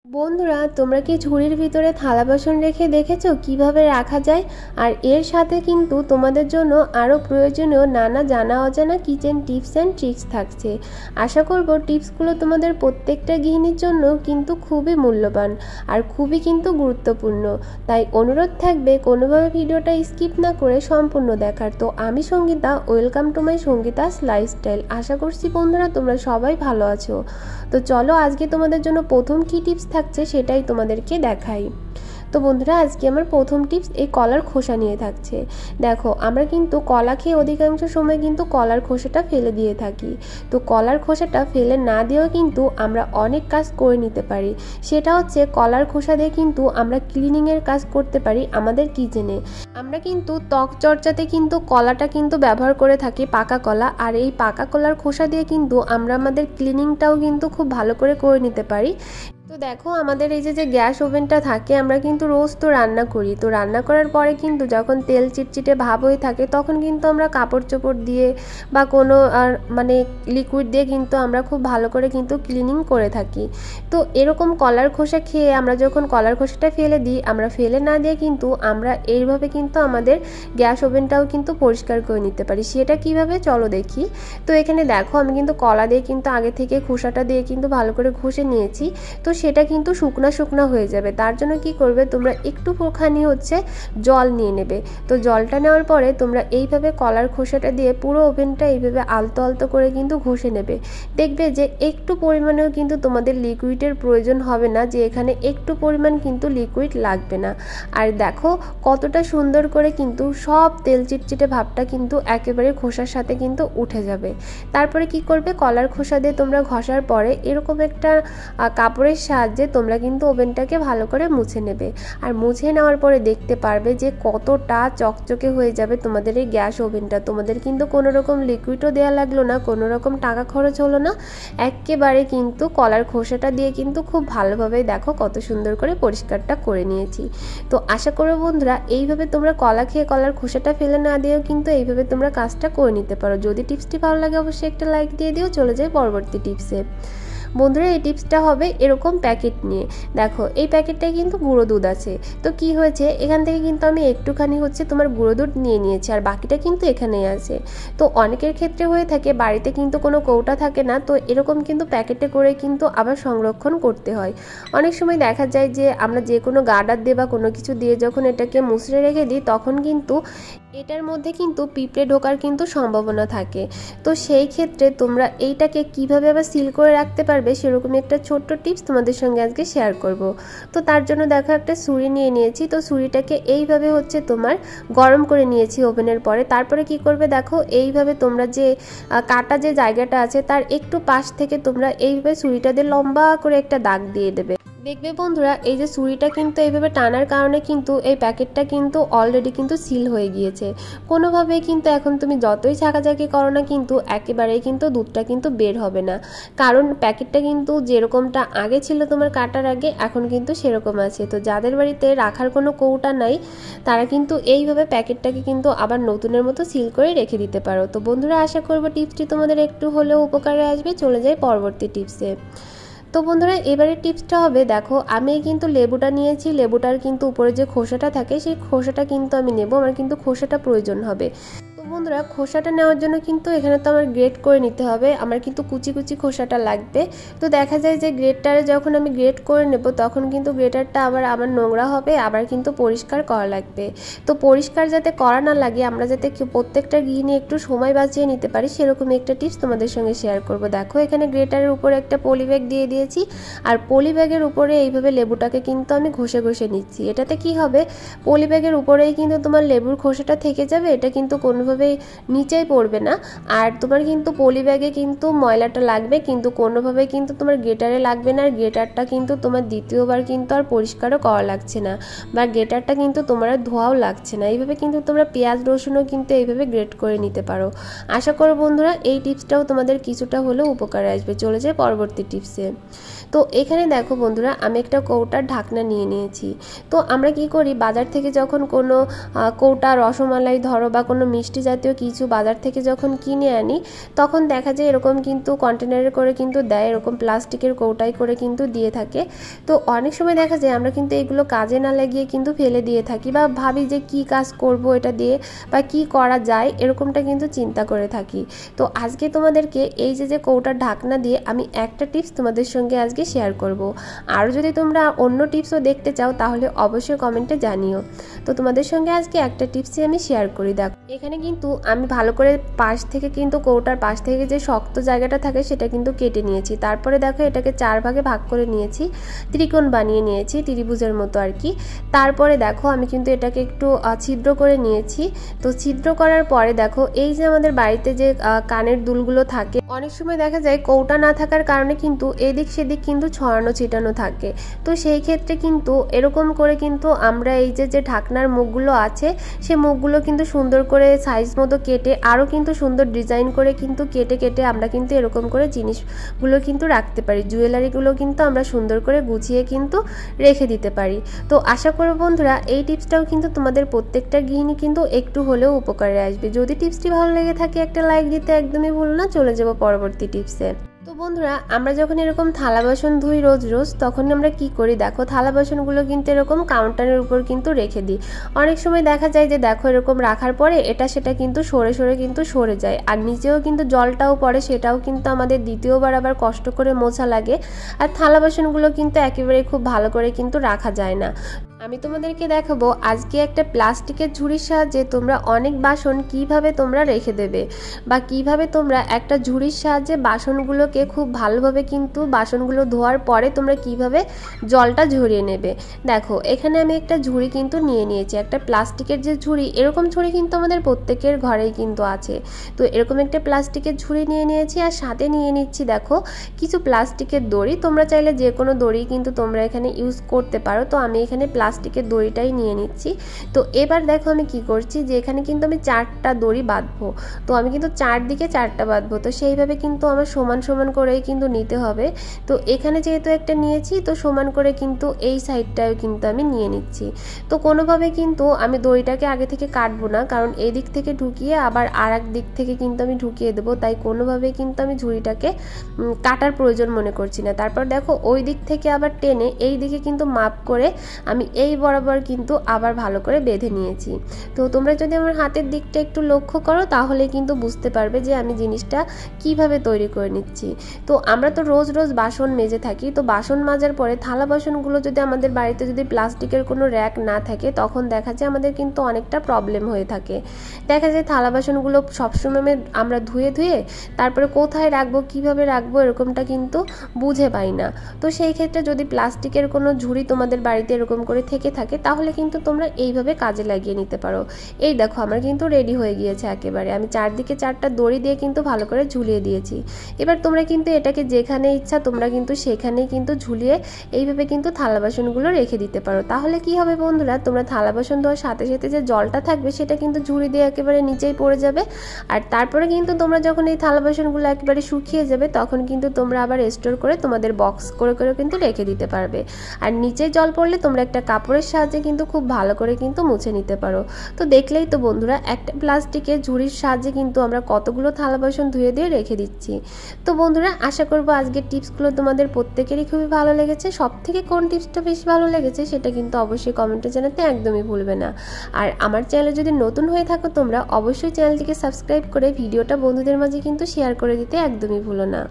বন্ধুরা, তোমরা কি ঝুড়ির ভিতরে থালা বাসন রেখে দেখেছো কিভাবে রাখা যায়? আর এর সাথে কিন্তু তোমাদের জন্য আরও প্রয়োজনীয় নানা জানা অজানা কিচেন টিপস অ্যান্ড ট্রিক্স থাকছে। আশা করব টিপসগুলো তোমাদের প্রত্যেকটা গৃহিণীর জন্য কিন্তু খুবই মূল্যবান আর খুবই কিন্তু গুরুত্বপূর্ণ। তাই অনুরোধ থাকবে কোনোভাবে ভিডিওটা স্কিপ না করে সম্পূর্ণ দেখার। তো আমি Sangeeta, welcome to my Sangeeta's lifestyle. আশা করছি বন্ধুরা তোমরা সবাই ভালো আছো। তো চলো আজকে তোমাদের জন্য প্রথম কী টিপস থাকছে সেটাই তোমাদেরকে দেখাই। তো বন্ধুরা, আজকে আমার প্রথম টিপস এই কলার খোসা নিয়ে থাকছে। দেখো, আমরা কিন্তু কলা খেয়ে অধিকাংশ সময় কিন্তু কলার খোসাটা ফেলে দিয়ে থাকি। তো কলার খোসাটা ফেলে না দিয়েও কিন্তু আমরা অনেক কাজ করে নিতে পারি। সেটা হচ্ছে কলার খোসা দিয়ে কিন্তু আমরা ক্লিনিংয়ের কাজ করতে পারি আমাদের কিচেনে। আমরা কিন্তু ত্বক চর্চাতে কিন্তু কলাটা কিন্তু ব্যবহার করে থাকি, পাকা কলা। আর এই পাকা কলার খোসা দিয়ে কিন্তু আমরা আমাদের ক্লিনিংটাও কিন্তু খুব ভালো করে নিতে পারি। তো দেখো, আমাদের এই যে গ্যাস ওভেনটা থাকে, আমরা কিন্তু রোজ তো রান্না করি। তো রান্না করার পরে কিন্তু যখন তেল চিটচিটে ভাব হয়ে থাকে তখন কিন্তু আমরা কাপড় চোপড় দিয়ে বা কোনো লিকুইড দিয়ে কিন্তু আমরা খুব ভালো করে কিন্তু ক্লিনিং করে থাকি। তো এরকম কলার খোসা খেয়ে আমরা যখন কলার খোসাটা ফেলে দিই, আমরা ফেলে না দিয়ে কিন্তু আমরা এইভাবে কিন্তু আমাদের গ্যাস ওভেনটাও কিন্তু পরিষ্কার করে নিতে পারি। সেটা কিভাবে চলো দেখি। তো এখানে দেখো, আমি কিন্তু কলা দিয়ে কিন্তু আগে থেকে খোসাটা দিয়ে কিন্তু ভালো করে ঘষে নিয়েছি। তো সেটা কিন্তু শুকনা হয়ে যাবে। তার জন্য কি করবে, তোমরা একটুখানি জল নিয়ে নেবে। তো জলটা নেওয়ার পরে তোমরা এইভাবে কলার খোসাটা দিয়ে পুরো ওভেনটা এইভাবে আলতো করে কিন্তু ঘষে নেবে। দেখবে যে একটু পরিমাণেও কিন্তু তোমাদের লিকুইডের প্রয়োজন হবে না, যে এখানে একটু পরিমাণ কিন্তু লিকুইড লাগবে না। আর দেখো কতটা সুন্দর করে কিন্তু সব তেল চিটচিটে ভাবটা কিন্তু একেবারে খোসার সাথে কিন্তু উঠে যাবে। তারপরে কি করবে, কলার খোসা দিয়ে তোমরা ঘষার পরে এরকম একটা কাপড়ের সাহায্যে তোমরা কিন্তু ওভেনটাকে ভালো করে মুছে নেবে। আর মুছে নেওয়ার পরে দেখতে পারবে যে কতটা চকচকে হয়ে যাবে তোমাদের এই গ্যাস ওভেনটা। তোমাদের কিন্তু কোনো রকম লিকুইডও দেওয়া লাগলো না, কোনো রকম টাকা খরচ হলো না। একেবারে কিন্তু কলার খোসাটা দিয়ে কিন্তু খুব ভালোভাবে দেখো কত সুন্দর করে পরিষ্কারটা করে নিয়েছি। তো আশা করো বন্ধুরা, এইভাবে তোমরা কলা খেয়ে কলার খোসাটা ফেলে না দিয়েও কিন্তু এইভাবে তোমরা কাজটা করে নিতে পারো। যদি টিপসটি ভালো লাগে অবশ্যই একটা লাইক দিয়ে দিও। চলে যাই পরবর্তী টিপসে। বন্ধুরা, এই টিপসটা হবে এরকম প্যাকেট নিয়ে। দেখো, এই প্যাকেটটায় কিন্তু গুঁড়ো দুধ আছে। তো কি হয়েছে, এখান থেকে কিন্তু আমি একটুখানি তোমার গুঁড়ো দুধ নিয়ে নিয়েছি, আর বাকিটা কিন্তু এখানেই আছে। তো অনেকের ক্ষেত্রে হয়ে থাকে বাড়িতে কিন্তু কোনো কৌটা থাকে না, তো এরকম কিন্তু প্যাকেটে করে কিন্তু আবার সংরক্ষণ করতে হয়। অনেক সময় দেখা যায় যে আমরা যে কোনো গার্ডার দিয়ে বা কোনো কিছু দিয়ে যখন এটাকে মুছড়ে রেখে দিই, তখন কিন্তু এটার মধ্যে কিন্তু পিঁপড়ে ঢোকার কিন্তু সম্ভাবনা থাকে। তো সেই ক্ষেত্রে তোমরা এইটাকে কিভাবে আবার সিল করে রাখতে পারবে সেরকম একটা ছোট্ট টিপস তোমাদের সঙ্গে আজকে শেয়ার করব। তো তার জন্য দেখো, একটা ছুরি নিয়ে নিয়েছি। তো ছুরিটাকে এইভাবে তোমার গরম করে নিয়েছি ওভেনের পরে। তারপরে কি করবে, দেখো এইভাবে তোমরা যে কাটা যে জায়গাটা আছে তার একটু পাশ থেকে তোমরা এইভাবে ছুরিটা দিয়ে লম্বা করে একটা দাগ দিয়ে দেবে। দেখবে বন্ধুরা, এই যে ছুরিটা কিন্তু এইভাবে টানার কারণে কিন্তু এই প্যাকেটটা কিন্তু অলরেডি কিন্তু সিল হয়ে গিয়েছে। কোনোভাবেই কিন্তু এখন তুমি যতই ঝাঁকাঝাঁকি করো না, কিন্তু একেবারেই কিন্তু দুধটা কিন্তু বের হবে না। কারণ প্যাকেটটা কিন্তু যেরকমটা আগে ছিল তোমার কাটার আগে, এখন কিন্তু সেরকম আছে। তো যাদের বাড়িতে রাখার কোনো কৌটা নাই, তারা কিন্তু এইভাবে প্যাকেটটাকে কিন্তু আবার নতুনের মতো সিল করে রেখে দিতে পারো। তো বন্ধুরা, আশা করবো টিপসটি তোমাদের একটু হলেও উপকারে আসবে। চলে যাই পরবর্তী টিপসে। তো বন্ধুরা, এবারে টিপসটা হবে, দেখো আমি কিন্তু লেবুটা নিয়েছি। লেবুটার কিন্তু উপরে যে খোসাটা থাকে সেই খোসাটা কিন্তু আমি নেব। আমার কিন্তু খোসাটা প্রয়োজন হবে। তো বন্ধুরা, খোসাটা নেওয়ার জন্য কিন্তু এখানে তো আমার গ্রেট করে নিতে হবে। আমার কিন্তু কুচি খোসাটা লাগবে। তো দেখা যায় যে গ্রেটারে যখন আমি গ্রেট করে নেব, তখন কিন্তু গ্রেটারটা আবার আমার নোংরা হবে, আবার কিন্তু পরিষ্কার করা লাগবে। তো পরিষ্কার যাতে করা না লাগে, আমরা যাতে প্রত্যেকটা গৃহিণী একটু সময় বাঁচিয়ে নিতে পারি, সেরকম একটা টিপস তোমাদের সঙ্গে শেয়ার করব। দেখো, এখানে গ্রেটারের উপরে একটা পলি ব্যাগ দিয়ে দিয়েছি, আর পলি ব্যাগের উপরে এইভাবে লেবুটাকে কিন্তু আমি ঘষে নিচ্ছি। এটাতে কি হবে, পলি ব্যাগের উপরেই কিন্তু তোমার লেবুর খোসাটা থেকে যাবে। এটা কিন্তু কোনোভাবে নিচেই পড়বে না। আর তোমার কিন্তু পলি ব্যাগে কিন্তু ময়লাটা লাগবে, কিন্তু কোনোভাবে কিন্তু তোমার গ্রেটারে লাগবে না। আর গ্রেটারটা কিন্তু তোমার দ্বিতীয়বার কিন্তু আর পরিষ্কারও করা লাগছে না, বা গ্রেটারটা কিন্তু তোমার আর ধোয়াও লাগছে না। এইভাবে কিন্তু তোমরা পেঁয়াজ রসুনও কিন্তু এইভাবে গ্রেট করে নিতে পারো। আশা করো বন্ধুরা, এই টিপসটাও তোমাদের কিছুটা হলেও উপকারে আসবে। চলে যায় পরবর্তী টিপসে। তো এখানে দেখো বন্ধুরা, আমি একটা কৌটার ঢাকনা নিয়ে নিয়েছি। তো আমরা কি করি, বাজার থেকে যখন কোনো কৌটা রসমালাই ধরো বা কোনো মিষ্টি জাতীয় জাতীয় কিছু বাজার থেকে যখন কিনে আনি তখন দেখা যায় এরকম কিন্তু কন্টেনারে করে কিন্তু দেয়, এরকম প্লাস্টিকের কৌটায় করে কিন্তু দিয়ে থাকে। তো অনেক সময় দেখা যায় আমরা কিন্তু এগুলো কাজে না লাগিয়ে কিন্তু ফেলে দিয়ে থাকি বা ভাবি যে কি কাজ করব এটা দিয়ে বা কি করা যায় এরকমটা কিন্তু চিন্তা করে থাকি। তো আজকে তোমাদেরকে এই যে কৌটার ঢাকনা দিয়ে আমি একটা টিপস তোমাদের সঙ্গে আজকে শেয়ার করব। আর যদি তোমরা অন্য টিপসও দেখতে চাও তাহলে অবশ্যই কমেন্টে জানিও। তো তোমাদের সঙ্গে আজকে একটা টিপসই আমি শেয়ার করি। দেখো এখানে কিন্তু আমি ভালো করে পাশ থেকে কিন্তু কৌটার পাশ থেকে যে শক্ত জায়গাটা থাকে সেটা কিন্তু কেটে নিয়েছি। তারপরে দেখো এটাকে 4 ভাগে ভাগ করে নিয়েছি, ত্রিকোণ বানিয়ে নিয়েছি, ত্রিভুজের মতো আর কি। তারপরে দেখো আমি কিন্তু এটাকে একটু ছিদ্র করে নিয়েছি। তো ছিদ্র করার পরে দেখো এই যে আমাদের বাড়িতে যে কানের দুলগুলো থাকে অনেক সময় দেখা যায় কৌটা না থাকার কারণে কিন্তু এদিক সেদিক কিন্তু ছড়ানো ছিটানো থাকে। তো সেই ক্ষেত্রে কিন্তু এরকম করে কিন্তু আমরা এই যে ঢাকনার মুখগুলো আছে সেই মুখগুলো কিন্তু সুন্দর করে সাইজ মতো কেটে আরও কিন্তু সুন্দর ডিজাইন করে কিন্তু কেটে আমরা কিন্তু এরকম করে জিনিসগুলো কিন্তু রাখতে পারি, জুয়েলারিগুলো কিন্তু আমরা সুন্দর করে গুছিয়ে কিন্তু রেখে দিতে পারি। তো আশা করব বন্ধুরা এই টিপসটাও কিন্তু তোমাদের প্রত্যেকটা গৃহিণী কিন্তু একটু হলেও উপকারে আসবে। যদি টিপসটি ভালো লেগে থাকে একটা লাইক দিতে একদমই ভুলো না। চলে যাব পরবর্তী টিপসে। তো বন্ধুরা আমরা যখন এরকম থালা বাসন ধুই রোজ রোজ তখন আমরা কি করি, দেখো থালা বাসনগুলো কিন্তু এরকম কাউন্টারের উপর কিন্তু রেখে দিই। অনেক সময় দেখা যায় যে দেখো এরকম রাখার পরে এটা সেটা কিন্তু সরে যায়, আর নিচেও কিন্তু জলটাও পড়ে, সেটাও কিন্তু আমাদের দ্বিতীয়বার আবার কষ্ট করে মোছা লাগে। আর থালা বাসনগুলো কিন্তু একেবারে খুব ভালো করে কিন্তু রাখা যায় না। আমি তোমাদেরকে দেখাবো আজকে একটা প্লাস্টিকের ঝুড়ির সাহায্যে তোমরা অনেক বাসন কিভাবে তোমরা রেখে দেবে বা কিভাবে তোমরা একটা ঝুড়ির সাহায্যে বাসনগুলোকে খুব ভালোভাবে কিন্তু বাসনগুলো ধোয়ার পরে তোমরা কিভাবে জলটা ঝরিয়ে নেবে। দেখো এখানে আমি একটা ঝুড়ি কিন্তু নিয়ে নিয়েছি, একটা প্লাস্টিকের যে ঝুড়ি, এরকম ঝুড়ি কিন্তু আমাদের প্রত্যেকের ঘরেই কিন্তু আছে। তো এরকম একটা প্লাস্টিকের ঝুড়ি নিয়ে নিয়েছি আর সাথে নিয়ে নিচ্ছি দেখো কিছু প্লাস্টিকের দড়ি। তোমরা চাইলে যে কোনো দড়ি কিন্তু তোমরা এখানে ইউজ করতে পারো। তো আমি এখানে প্লাস্টিকের দড়িটাই নিয়ে নিচ্ছি। তো এবার দেখো আমি কি করছি যে এখানে কিন্তু আমি 4টা দড়ি বাঁধবো। তো আমি কিন্তু 4 দিকে 4টা বাঁধবো, তো সেইভাবে কিন্তু আমার সমান সমান করেই কিন্তু নিতে হবে। তো এখানে যেহেতু একটা নিয়েছি তো সমান করে কিন্তু এই সাইডটাও কিন্তু আমি নিয়ে নিচ্ছি। তো কোনোভাবে কিন্তু আমি দড়িটাকে আগে থেকে কাটবো না, কারণ এই দিক থেকে ঢুকিয়ে আবার আর এক দিক থেকে কিন্তু আমি ঢুকিয়ে দেবো, তাই কোনোভাবে কিন্তু আমি ঝুড়িটাকে কাটার প্রয়োজন মনে করছি না। তারপর দেখো ওই দিক থেকে আবার টেনে এই দিকে কিন্তু মাপ করে আমি এই বরাবর কিন্তু আবার ভালো করে বেঁধে নিয়েছি। তো তোমরা যদি আমার হাতের দিকটা একটু লক্ষ্য করো তাহলে কিন্তু বুঝতে পারবে যে আমি জিনিসটা কিভাবে তৈরি করে নিচ্ছি। তো আমরা তো রোজ রোজ বাসন মেজে থাকি, তো বাসন মাজার পরে থালা বাসনগুলো যদি আমাদের বাড়িতে যদি প্লাস্টিকের কোনো র্যাক না থাকে তখন দেখা যায় আমাদের কিন্তু অনেকটা প্রবলেম হয়ে থাকে। দেখা যায় থালা বাসনগুলো সবসময় আমরা ধুয়ে তারপরে কোথায় রাখবো কিভাবে রাখবো এরকমটা কিন্তু বুঝে পাই না। তো সেই ক্ষেত্রে যদি প্লাস্টিকের কোনো ঝুড়ি তোমাদের বাড়িতে এরকম করে থেকে থাকে তাহলে কিন্তু তোমরা এইভাবে কাজে লাগিয়ে নিতে পারো। এই দেখো আমার কিন্তু রেডি হয়ে গিয়েছে একেবারে, আমি 4 দিকে 4টা দড়ি দিয়ে কিন্তু ভালো করে ঝুলিয়ে দিয়েছি। এবার তোমরা কিন্তু এটাকে যেখানে ইচ্ছা তোমরা কিন্তু সেখানেই কিন্তু ঝুলিয়ে এইভাবে কিন্তু থালা বাসনগুলো রেখে দিতে পারো। তাহলে কি হবে বন্ধুরা, তোমরা থালা বাসন ধোয়ার সাথে সাথে যে জলটা থাকবে সেটা কিন্তু ঝুড়ি দিয়ে একেবারে নিচেই পড়ে যাবে। আর তারপরে কিন্তু তোমরা যখন এই থালা বাসনগুলো একেবারে শুকিয়ে যাবে তখন কিন্তু তোমরা আবার স্টোর করে তোমাদের বক্স করে কিন্তু রেখে দিতে পারবে। আর নিচে জল পড়লে তোমরা একটা কাপড়ের সাহায্যে কিন্তু খুব ভালো করে কিন্তু মুছে নিতে পারো। তো দেখলেই তো বন্ধুরা একটা প্লাস্টিকের ঝুড়ির সাহায্যে কিন্তু আমরা কতগুলো থালা বাসন ধুয়ে দিয়ে রেখে দিচ্ছি। তো বন্ধুরা আশা করবো আজকের টিপসগুলো তোমাদের প্রত্যেকেরই খুবই ভালো লেগেছে। সব থেকে কোন টিপসটা বেশি ভালো লেগেছে সেটা কিন্তু অবশ্যই কমেন্টে জানাতে একদমই ভুলবে না। আর আমার চ্যানেলে যদি নতুন হয়ে থাকো তোমরা অবশ্যই চ্যানেলটিকে সাবস্ক্রাইব করে ভিডিওটা বন্ধুদের মাঝে কিন্তু শেয়ার করে দিতে একদমই ভুলো না।